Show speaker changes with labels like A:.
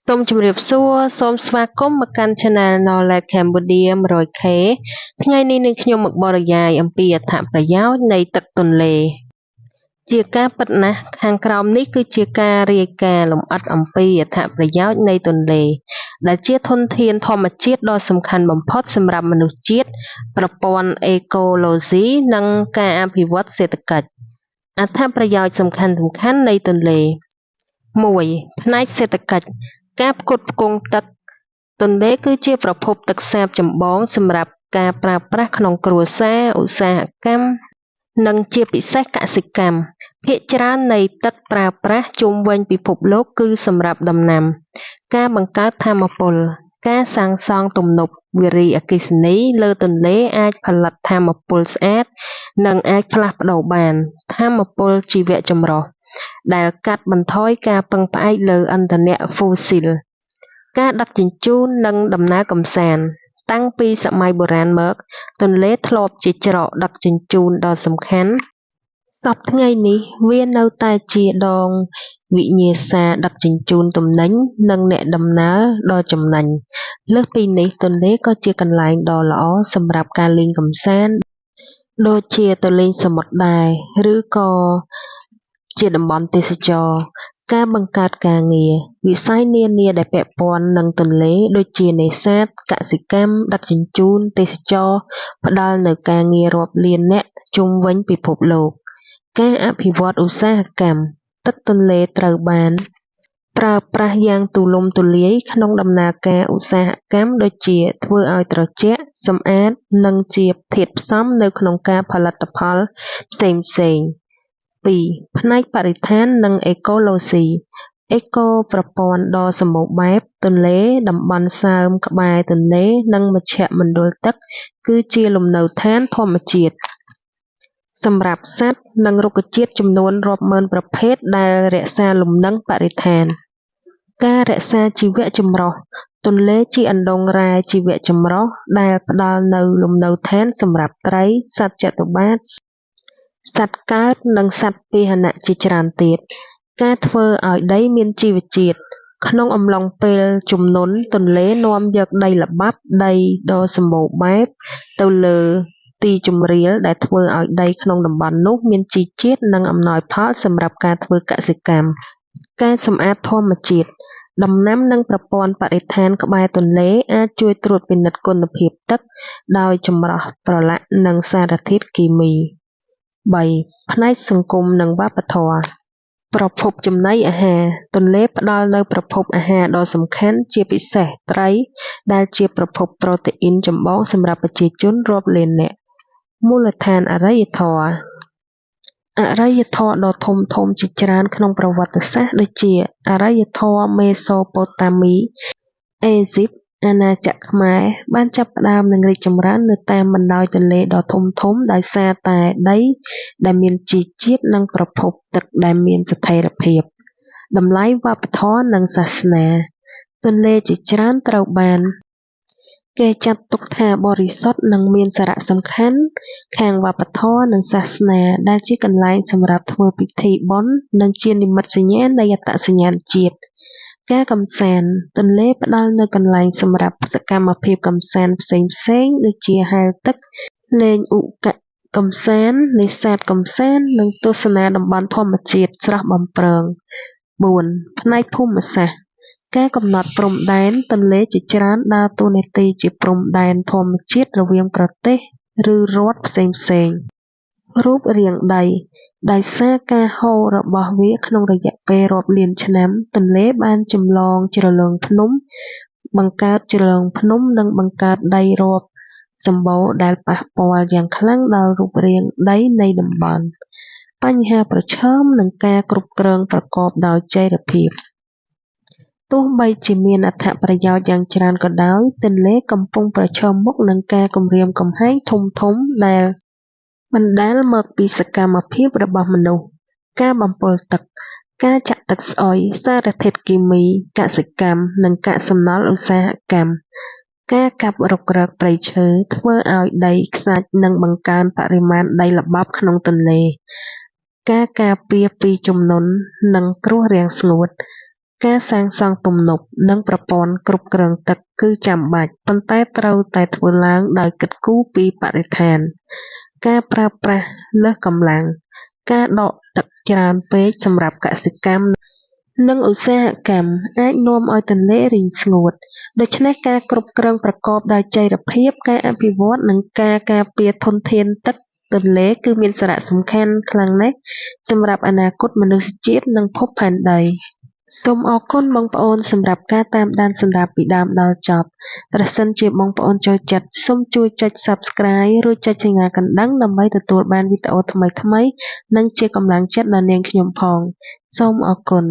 A: សូមជម្រាបសួរសូមស្វាគមន៍មកកាន់ Channel Knowledge Cambodia 100K ថ្ងៃនេះនឹងខ្ញុំមកបរិយាយអំពីអត្ថប្រយោជន៍នៃទឹកទន្លេជាការពិតណាស់ខាងក្រោមនេះគឺជាការរាយការណ៍លម្អិតអំពីអត្ថប្រយោជន៍នៃទន្លេដែលជាធនធានធម្មជាតិដ៏សំខាន់បំផុតសម្រាប់មនុស្សជាតិប្រព័ន្ធអេកូឡូស៊ីនិងការអភិវឌ្ឍសេដ្ឋកិច្ចអត្ថប្រយោជន៍សំខាន់ៗនៃទន្លេ 1. ផ្នែកសេដ្ឋកិច្ចការផ្គត់ផ្គង់ទឹកទន្លេគឺជាប្រភពទឹកសាបចម្បងសម្រាប់ការប្រើប្រាស់ក្នុងគ្រួសារឧស្សាហកម្មនិងជាពិសេសកសិកម្មភាគច្រើននៃទឹកប្រើប្រាស់ជុំវិញពិភពលោកគឺសម្រាប់ដំណាំការបង្កើតថាមពលការសាងសង់ទំនប់វារីអគ្គិសនីលើទន្លេអាចផលិតថាមពលស្អាតនិងអាចផ្លាស់ប្ដូរបានថាមពលជីវៈចម្រុះដែលកាត់បន្ថយការពឹងផ្អែកលើឥន្ធនៈហ្វូស៊ីលការដឹកជញ្ជូននិងដំណើរកម្សាន្តតាំងពីសម័យបុរាណមកទន្លេធ្លាប់ជាច្រកដឹកជញ្ជូនដ៏សំខាន់សព្វថ្ងៃនេះវានៅតែជាដងវិញ្ញាសាដឹកជញ្ជូនទំនិញនិងអ្នកដំណើរដ៏ចំណេញលើសពីនេះទន្លេក៏ជាកន្លែងដ៏ល្អសម្រាប់ការលេងកម្សាន្តដូចជាទៅលេងសមុទ្រដែរឬក៏ជាតំបន់ទេសចរណ៍ការបង្កើតការងារវិស័យនានាដែលពាក់ព័ន្ធនឹងទន្លេដូចជានេសាទកសិកម្មដឹកជញ្ជូនទេសចរណ៍ផ្ដល់នូវការងាររាប់លាននាក់ជុំវិញពិភពលោកការអភិវឌ្ឍឧស្សាហកម្មទឹកទន្លេត្រូវបានប្រើប្រាស់យ៉ាងទូលំទូលាយក្នុងដំណើរការឧស្សាហកម្មដូចជាធ្វើឲ្យត្រជាក់សម្អាតនិងជាធាតុផ្សំនៅក្នុងការផលិតផលផ្សេងៗ 2. ផ្នែកបរិស្ថាននិងអេកូឡូស៊ីអេកូប្រព័ន្ធដ៏សម្បូរបែបទន្លេតំបន់សើមក្បែរទន្លេនិងមជ្ឈមណ្ឌលទឹកគឺជាលំនៅឋានធម្មជាតិសម្រាប់សត្វនិងរុក្ខជាតិចំនួនរាប់ម៉ឺនប្រភេទដែលរក្សាលំនឹងបរិស្ថានការរក្សាជីវៈចម្រុះទន្លេជាអណ្ដូងរ៉ែជីវៈចម្រុះដែលផ្ដល់នូវលំនៅឋានសម្រាប់ត្រីសត្វចតុប្បត្តិសត្វកើតនិងសត្វពាហនៈជាច្រើនទៀតការធ្វើឲ្យដីមានជីវជាតិក្នុងអំឡុងពេលជំនន់ទន្លេនាំយកដីល្បាប់ដីដ៏សម្បូរបែបទៅលើទីជម្រាលដែលធ្វើឲ្យដីក្នុងតំបន់នោះមានជីជាតិនិងអំណោយផលសម្រាប់ការធ្វើកសិកម្មការសម្អាតធម្មជាតិដំណាំនិងប្រព័ន្ធបរិស្ថានក្បែរទន្លេអាចជួយត្រួតពិនិត្យគុណភាពទឹកដោយចម្រោះប្រឡាក់និងសារធាតុគីមី 3. ផ្នែកសង្គមនិងវប្បធម៌ប្រភពចំណីអាហារទន្លេផ្ដល់នូវប្រភពអាហារដ៏សំខាន់ជាពិសេសត្រីដែលជាប្រភពប្រូតេអ៊ីនចម្បងសម្រាប់ប្រជាជនរាប់លាននាក់មូលដ្ឋានអរិយធម៌ដ៏ធំជាច្រើនក្នុងប្រវត្តិសាស្ត្រដូចជាអរិយធម៌មេសូប៉ូតាមីអេស៊ីបអាណាចក្រខ្មែរបានចាប់ផ្ដើមនឹងរីកចម្រើននៅតាមបណ្ដោយទន្លេដ៏ធំដោយសារតែដីដែលមានជីជាតិនិងប្រភពទឹកដែលមានស្ថិរភាពតម្លៃវប្បធម៌និងសាសនាទន្លេជាច្រើនត្រូវបានគេចាត់ទុកថាបរិសុទ្ធនិងមានសារៈសំខាន់ខាងវប្បធម៌និងសាសនាដែលជាកន្លែងសម្រាប់ធ្វើពិធីបុណ្យនិងជានិមិត្តសញ្ញានៃអត្តសញ្ញាណជាតិការកម្សាន្តទន្លេផ្ដល់នូវកន្លែងសម្រាប់សកម្មភាពកម្សាន្តផ្សេងៗដូចជាហែលទឹកលេងឧកកម្សាន្តនេសាទកម្សាន្តនិងទស្សនាតំបន់ធម្មជាតិស្រស់បំព្រង 4. ផ្នែកភូមិសាស្ត្រការកំណត់ព្រំដែនទន្លេជាច្រើនដើរតួនាទីជាព្រំដែនធម្មជាតិរវាងប្រទេសឬរដ្ឋផ្សេងៗរូបរាងដីដោយសារការហូររបស់វាក្នុងរយៈពេលរាប់លានឆ្នាំទន្លេបានចម្លងជ្រលងភ្នំបង្កើតជ្រលងភ្នំនិងបង្កើតដីរាប់សម្បូរដែលប៉ះពាល់យ៉ាងខ្លាំងដល់រូបរាងដីនៃតំបន់បញ្ហាប្រឈមនិងការគ្រប់គ្រងប្រកបដោយចីរភាពទោះបីជាមានអត្ថប្រយោជន៍យ៉ាងច្រើនក៏ដោយទន្លេកំពុងប្រឈមមុខនឹងការគំរាមកំហែងធំដែលបណ្ដាលមកពីសកម្មភាពរបស់មនុស្សការបំពុលទឹកការចាក់ទឹកស្អុយសារធាតុគីមីកសិកម្មនិងកាកសំណល់ឧស្សាហកម្មការកាប់រុករកព្រៃឈើធ្វើឲ្យដីខ្សាច់និងបង្កើនបរិមាណដីល្បាប់ក្នុងទន្លេការការពារពីជំនន់និងគ្រោះរាំងស្ងួត ការសាងសង់ទំនប់និងប្រព័ន្ធគ្រប់គ្រងទឹកគឺចាំបាច់ ប៉ុន្តែត្រូវតែធ្វើឡើងដោយគិតគូរពីបរិស្ថាន ការប្រើប្រាស់លើសកម្លាំង ការដកទឹកច្រើនពេកសម្រាប់កសិកម្មនិងឧស្សាហកម្មអាចនាំឲ្យទន្លេរីងស្ងួត ដូច្នេះការគ្រប់គ្រងប្រកបដោយចីរភាព ការអភិវឌ្ឍន៍និងការការពារធនធានទឹកទន្លេគឺមានសារៈសំខាន់ខ្លាំងណាស់សម្រាប់អនាគតមនុស្សជាតិនិងភពផែនដី សូមអរគុណបងប្អូនសម្រាប់ការតាមដានស្ដាប់ពីដើមដល់ចប់ ប្រសិនជាបងប្អូនចូលចិត្តសូមជួយចុច Subscribe រួចចុចសញ្ញាកណ្ដឹងដើម្បីទទួលបានវីដេអូថ្មីៗនិងជាកម្លាំងចិត្តដល់នាងខ្ញុំផង សូមអរគុណ